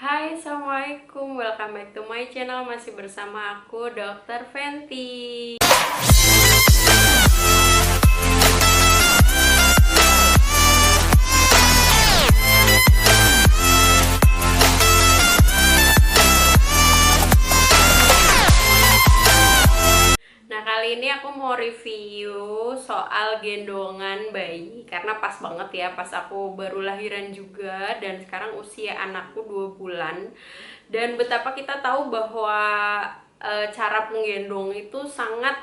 Hai, Assalamualaikum. Welcome back to my channel. Masih bersama aku, Dr. Fenty. Nah, kali ini aku mau review soal gendongan bayi. Karena pas banget ya, pas aku baru lahiran juga. Dan sekarang usia anakku 2 bulan. Dan betapa kita tahu bahwa cara menggendong itu sangat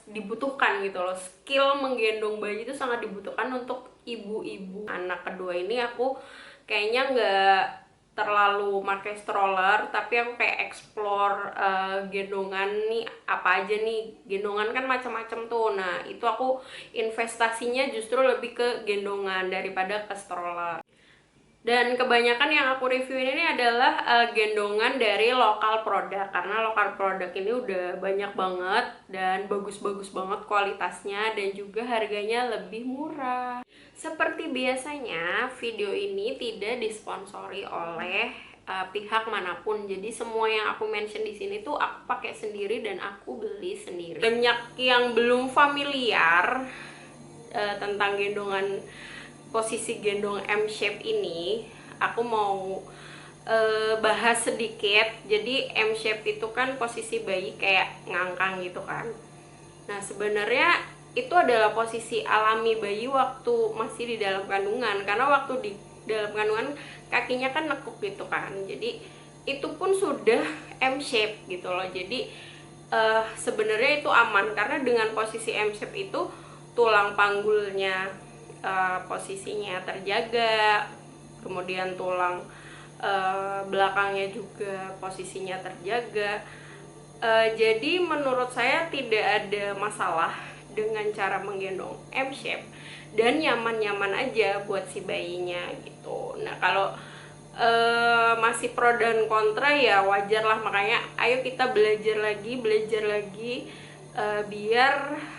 dibutuhkan gitu loh. Skill menggendong bayi itu sangat dibutuhkan untuk ibu-ibu. Anak kedua ini aku kayaknya nggak terlalu pakai stroller, tapi aku kayak explore gendongan nih, apa aja nih. Gendongan kan macam-macam tuh. Nah, itu aku investasinya justru lebih ke gendongan daripada ke stroller. Dan kebanyakan yang aku reviewin ini adalah gendongan dari lokal produk, karena lokal produk ini udah banyak banget dan bagus-bagus banget kualitasnya, dan juga harganya lebih murah. Seperti biasanya, video ini tidak disponsori oleh pihak manapun. Jadi semua yang aku mention di sini tuh aku pakai sendiri dan aku beli sendiri. Banyak yang belum familiar tentang gendongan, posisi gendong M-shape ini, aku mau bahas sedikit. Jadi M-shape itu kan posisi bayi kayak ngangkang gitu kan. Nah, sebenarnya itu adalah posisi alami bayi waktu masih di dalam kandungan, karena waktu di dalam kandungan kakinya kan nekuk gitu kan. Jadi itu pun sudah M-shape gitu loh. Jadi sebenarnya itu aman, karena dengan posisi M-shape itu tulang panggulnya posisinya terjaga, kemudian tulang belakangnya juga posisinya terjaga. Jadi menurut saya tidak ada masalah dengan cara menggendong M-shape, dan nyaman-nyaman aja buat si bayinya gitu. Nah, kalau masih pro dan kontra ya wajar lah, makanya ayo kita belajar lagi biar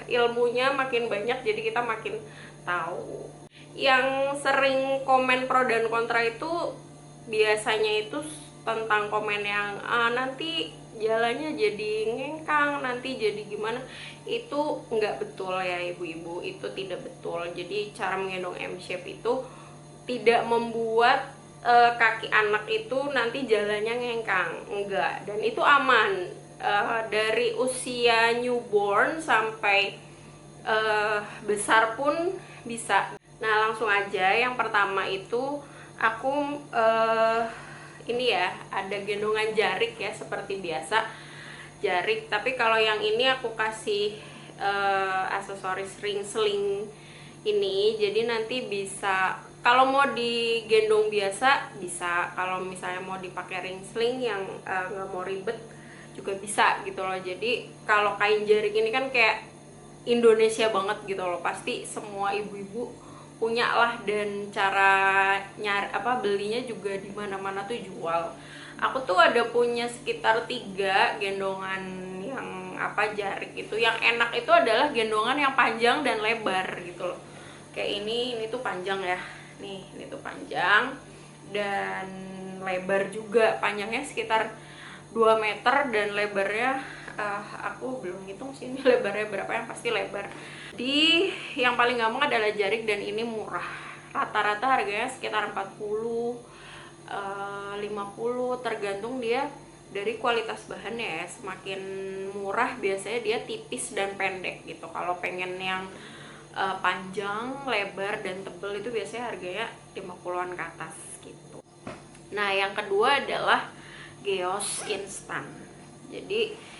ilmunya makin banyak, jadi kita makin tahu. Yang sering komen pro dan kontra itu biasanya itu tentang komen yang nanti jalannya jadi ngengkang, nanti jadi gimana. Itu nggak betul ya ibu-ibu, itu tidak betul. Jadi cara menggendong M-shape itu tidak membuat kaki anak itu nanti jalannya ngengkang, enggak. Dan itu aman dari usia newborn sampai besar pun bisa. Nah, langsung aja. Yang pertama itu aku ini ya, ada gendongan jarik ya, seperti biasa jarik. Tapi kalau yang ini aku kasih aksesoris ring sling ini, jadi nanti bisa, kalau mau digendong biasa bisa, kalau misalnya mau dipakai ring sling yang nggak mau ribet juga bisa gitu loh. Jadi kalau kain jarik ini kan kayak Indonesia banget gitu loh, pasti semua ibu-ibu punya lah, dan cara belinya juga di mana-mana tuh jual. Aku tuh ada punya sekitar 3 gendongan yang jarik itu. Yang enak itu adalah gendongan yang panjang dan lebar gitu loh. Kayak ini tuh panjang ya. Nih, ini tuh panjang dan lebar juga. Panjangnya sekitar 2 meter dan lebarnya aku belum ngitung sih ini lebarnya berapa, yang pasti lebar. Di yang paling gampang adalah jarik, dan ini murah. Rata-rata harganya sekitar 40 50, tergantung dia dari kualitas bahannya ya. Semakin murah biasanya dia tipis dan pendek gitu. Kalau pengen yang panjang, lebar, dan tebel itu biasanya harganya 50-an ke atas gitu. Nah, yang kedua adalah Geos instan. Jadi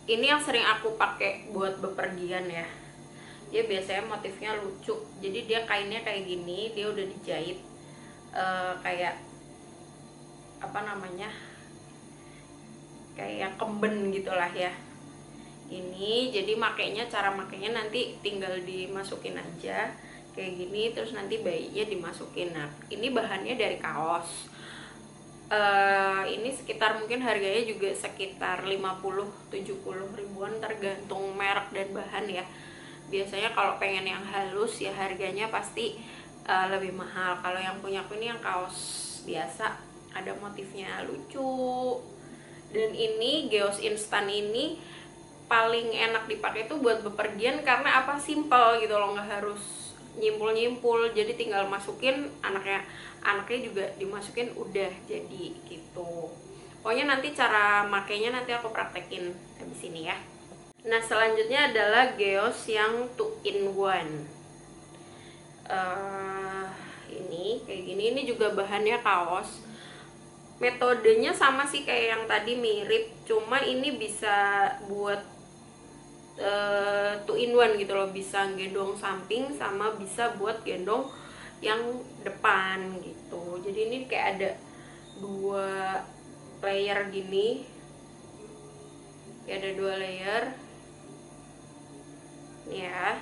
ini yang sering aku pakai buat bepergian ya. Dia biasanya motifnya lucu. Jadi dia kainnya kayak gini, dia udah dijahit kayak apa namanya, kayak kemben gitulah ya. Ini jadi cara makainya nanti tinggal dimasukin aja kayak gini, terus nanti bayinya dimasukin. Nah, ini bahannya dari kaos. Ini sekitar mungkin harganya juga sekitar 50-70 ribuan, tergantung merek dan bahan ya. Biasanya kalau pengen yang halus ya, harganya pasti lebih mahal. Kalau yang punya aku ini yang kaos biasa, ada motifnya lucu. Dan ini geos instan ini paling enak dipakai tuh buat bepergian karena apa, simple gitu loh, nggak harus nyimpul-nyimpul, jadi tinggal masukin anaknya juga dimasukin udah jadi gitu. Pokoknya nanti cara makainya nanti aku praktekin habis ini ya. Nah selanjutnya adalah geos yang 2 in 1. Ini kayak gini, ini juga bahannya kaos. Metodenya sama sih kayak yang tadi, mirip, cuma ini bisa buat 2 in 1 gitu loh, bisa gendong samping sama bisa buat gendong yang depan gitu. Jadi ini kayak ada 2 layer gini, kayak ada 2 layer ya.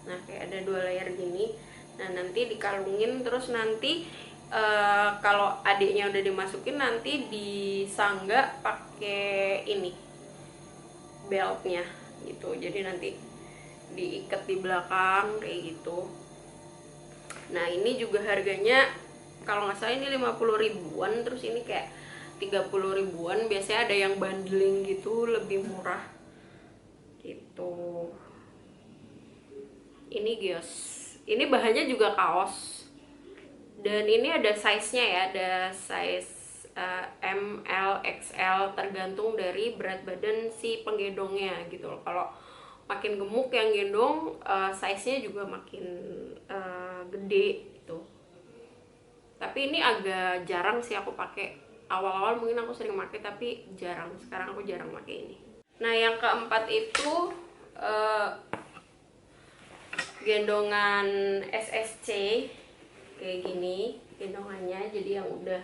Nah kayak ada 2 layer gini. Nah nanti dikalungin, terus nanti kalau adiknya udah dimasukin nanti disangga pakai ini beltnya gitu, jadi nanti diikat di belakang kayak gitu. Nah ini juga harganya kalau nggak salah ini 50 ribuan, terus ini kayak 30 ribuan. Biasanya ada yang bundling gitu lebih murah gitu. Ini geos, ini bahannya juga kaos, dan ini ada size-nya ya, ada size M, L, XL, tergantung dari berat badan si penggendongnya gitu loh. Kalau makin gemuk yang gendong, size-nya juga makin gede gitu. Tapi ini agak jarang sih aku pakai. Awal-awal mungkin aku sering pakai tapi jarang. Sekarang aku jarang pakai ini. Nah yang keempat itu gendongan SSC kayak gini gendongannya, jadi yang udah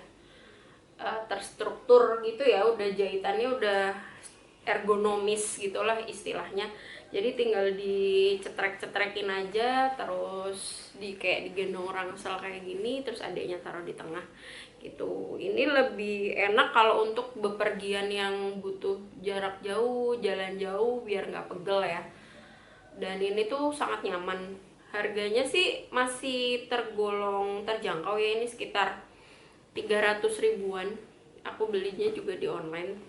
terstruktur gitu ya, udah jahitannya udah ergonomis gitulah istilahnya. Jadi tinggal dicetrek-cetrekin aja, terus kayak digendong rangsel kayak gini, terus adiknya taruh di tengah gitu. Ini lebih enak kalau untuk bepergian yang butuh jarak jauh, jalan jauh, biar nggak pegel ya. Dan ini tuh sangat nyaman. Harganya sih masih tergolong terjangkau ya, ini sekitar 300 ribuan. Aku belinya juga di online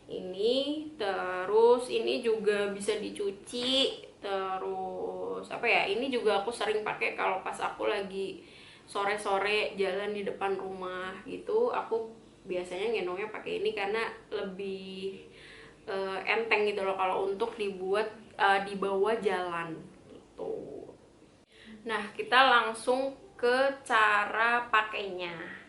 ini. Terus ini juga bisa dicuci, terus apa ya, ini juga aku sering pakai kalau pas aku lagi sore-sore jalan di depan rumah gitu. Aku biasanya gendongnya pakai ini karena lebih enteng gitu loh kalau untuk dibawa jalan gitu. Nah kita langsung ke cara pakainya.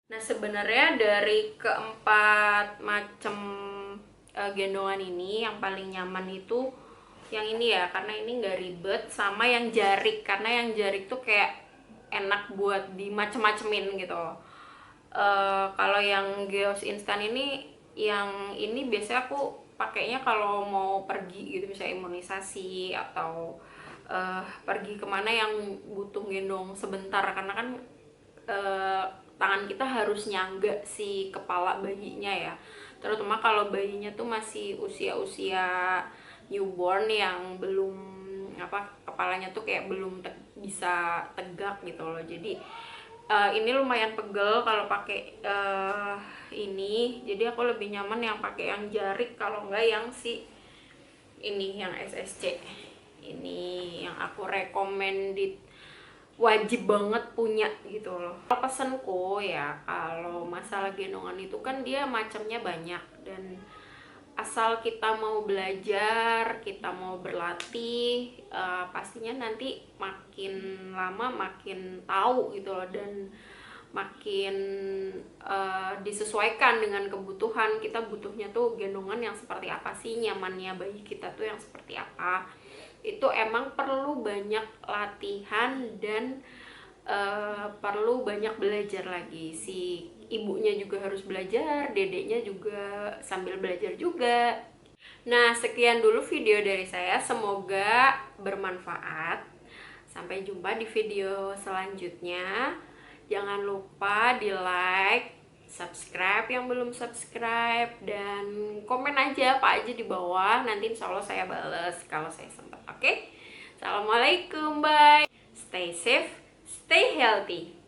Nah, sebenarnya dari keempat macam gendongan ini yang paling nyaman itu yang ini ya, karena ini nggak ribet, sama yang jarik, karena yang jarik tuh kayak enak buat dimacem-macemin gitu. Kalau yang geos instan ini, yang ini biasanya aku pakainya kalau mau pergi gitu, misalnya imunisasi atau pergi kemana yang butuh gendong sebentar, karena kan eh, tangan kita harus nyangga si kepala bayinya ya, terutama kalau bayinya tuh masih usia-usia newborn yang belum apa, kepalanya tuh kayak belum bisa tegak gitu loh. Jadi ini lumayan pegel kalau pakai ini, jadi aku lebih nyaman yang pakai yang jarik kalau enggak yang si ini yang SSC ini yang aku recommended, wajib banget punya gitu loh. Kalau pesenku ya, kalau masalah gendongan itu kan dia macamnya banyak, dan asal kita mau belajar, kita mau berlatih, pastinya nanti makin lama makin tahu gitu loh, dan makin disesuaikan dengan kebutuhan kita. Butuhnya tuh gendongan yang seperti apa sih, nyamannya bayi kita tuh yang seperti apa. Itu emang perlu banyak latihan dan perlu banyak belajar lagi. Si ibunya juga harus belajar, dedeknya juga sambil belajar juga. Nah, sekian dulu video dari saya, semoga bermanfaat. Sampai jumpa di video selanjutnya. Jangan lupa di like, subscribe yang belum subscribe, dan komen aja apa aja di bawah. Nanti insya Allah saya bales kalau saya sempat. Oke? Assalamualaikum, bye. Stay safe, stay healthy.